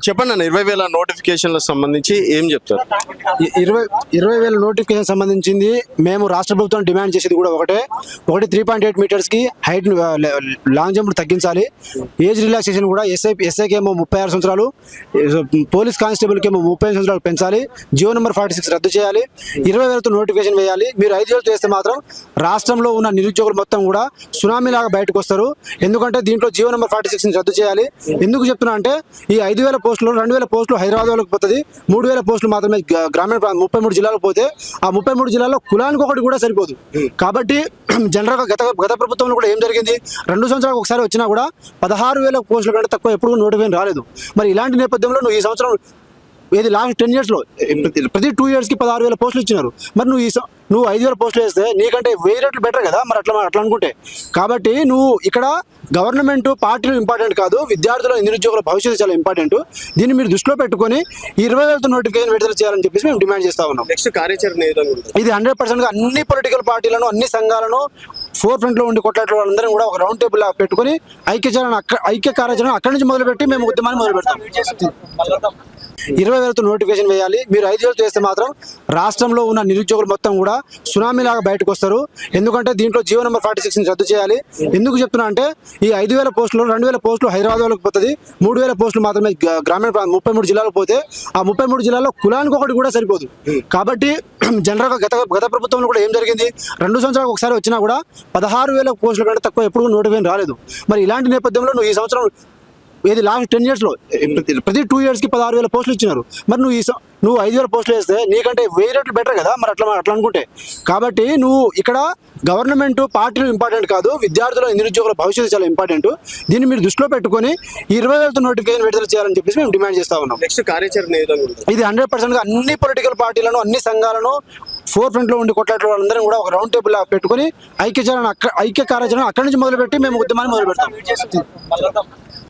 చెప్పండి అన్న, 20,000 నోటిఫికేషన్లకు సంబంధించి ఏం చెప్తారు? 20,000 నోటిఫికేషన్ సంబంధించింది మేము రాష్ట్ర ప్రభుత్వం డిమాండ్ చేసేది కూడా ఒకటి 3.8 మీటర్స్కి హైట్ లాంగ్ జంప్ తగ్గించాలి. ఏజ్ రిలాక్సేషన్ కూడా ఎస్ఐకి ఏమో 36 సంవత్సరాలు, పోలీస్ కానిస్టేబుల్కి ఏమో 30 సంవత్సరాలు పెంచాలి. జియో నెంబర్ 46 రద్దు చేయాలి. 20,000తో నోటిఫికేషన్ వేయాలి. మీరు 5,000 వేస్తే మాత్రం రాష్ట్రంలో ఉన్న నిరుద్యోగులు మొత్తం కూడా సునామీ లాగా బయటకు వస్తారు. ఎందుకంటే దీంట్లో జియో నెంబర్ 46 రద్దు చేయాలి. ఎందుకు చెప్తున్నా అంటే ఈ 5,000 పోస్టులు 2,000 పోస్టులు హైదరాబాద్ వాళ్ళకి పోతుంది, 3,000 పోస్టులు మాత్రమే గ్రామీణ 33 జిల్లాలకు పోతే ఆ 33 జిల్లాల్లో కులానికి ఒకటి కూడా సరిపోదు. కాబట్టి జనరల్గా గత ప్రభుత్వంలో కూడా ఏం జరిగింది, 2 సంవత్సరాలకు ఒకసారి వచ్చినా కూడా 16,000 పోస్టుల కంటే తక్కువ ఎప్పుడు నోటిఫికేషన్ రాలేదు. మరి ఇలాంటి నేపథ్యంలో నువ్వు ఈ సంవత్సరం ఏది లాస్ట్ 10 yearsలో ప్రతి 2 yearsకి 16,000 పోస్టులు ఇచ్చినారు. మరి నువ్వు 5,000 పోస్టులు వేస్తే నీకంటే 1000 రెట్లు బెటర్ కదా మరి అట్లా అనుకుంటే. కాబట్టి నువ్వు ఇక్కడ గవర్నమెంట్ పార్టీలు ఇంపార్టెంట్ కాదు, విద్యార్థుల నిరుద్యోగుల భవిష్యత్తు చాలా ఇంపార్టెంట్. దీన్ని మీరు దృష్టిలో పెట్టుకొని 20,000తో నోటిఫికేషన్ విడుదల చేయాలని చెప్పేసి మేము డిమాండ్ చేస్తా ఉన్నాం. నెక్స్ట్ కార్యాచరణ ఇది 100% అన్ని పొలిటికల్ పార్టీలను అన్ని సంఘాలను ఫోర్ ఫ్రంట్ లో ఉండి కొట్లాడే వాళ్ళందరం కూడా ఒక రౌండ్ టేబుల్ పెట్టుకుని ఐక్య కార్యాచరణ అక్కడి నుంచి మొదలుపెట్టి మేము ఉద్యమాన్ని మొదలు పెడతాం. 20,000తో నోటిఫికేషన్ వేయాలి. మీరు 5,000 వేస్తే మాత్రం రాష్ట్రంలో ఉన్న నిరుద్యోగులు మొత్తం కూడా సునామీ లాగా బయటకు వస్తారు. ఎందుకంటే దీంట్లో జియో నెంబర్ 46 రద్దు చేయాలి. ఎందుకు చెప్తున్నా అంటే ఈ 5,000 పోస్టులు 2,000 పోస్టులు హైదరాబాద్ వాళ్ళకి పోతుంది, 3,000 పోస్టులు మాత్రమే గ్రామీణ 33 జిల్లాలకు పోతే ఆ 33 జిల్లాల్లో కులానికి ఒకటి కూడా సరిపోదు. కాబట్టి జనరల్గా గత ప్రభుత్వంలో కూడా ఏం జరిగింది, 2 సంవత్సరాలకు ఒకసారి వచ్చినా కూడా 16,000 పోస్టుల కంటే తక్కువ ఎప్పుడు నోటిఫికేషన్ రాలేదు. మరి ఇలాంటి నేపథ్యంలో నువ్వు ఈ సంవత్సరం ఏది లాస్ట్ 10 yearsలో ప్రతి 2 yearsకి 16,000 పోస్టులు ఇచ్చినారు. మరి నువ్వు 5,000 పోస్టులు వేస్తే నీకంటే 1000 రెట్లు బెటర్ కదా మరి అట్లా అనుకుంటే. కాబట్టి నువ్వు ఇక్కడ గవర్నమెంట్ పార్టీలు ఇంపార్టెంట్ కాదు, విద్యార్థుల నిరుద్యోగుల భవిష్యత్తు చాలా ఇంపార్టెంట్. దీన్ని మీరు దృష్టిలో పెట్టుకొని 20,000తో నోటిఫికేషన్ విడుదల చేయాలని చెప్పేసి మేము డిమాండ్ చేస్తా ఉన్నాం. నెక్స్ట్ కార్యాచరణ ఇది 100% అన్ని పొలిటికల్ పార్టీలను అన్ని సంఘాలను ఫోర్ ఫ్రంట్ లో ఉండి కొట్లాడే వాళ్ళందరం కూడా ఒక రౌండ్ టేబుల్ పెట్టుకుని ఐక్య కార్యాచరణ అక్కడి నుంచి మొదలుపెట్టి మేము ఉద్యమాన్ని మొదలు పెడతాం.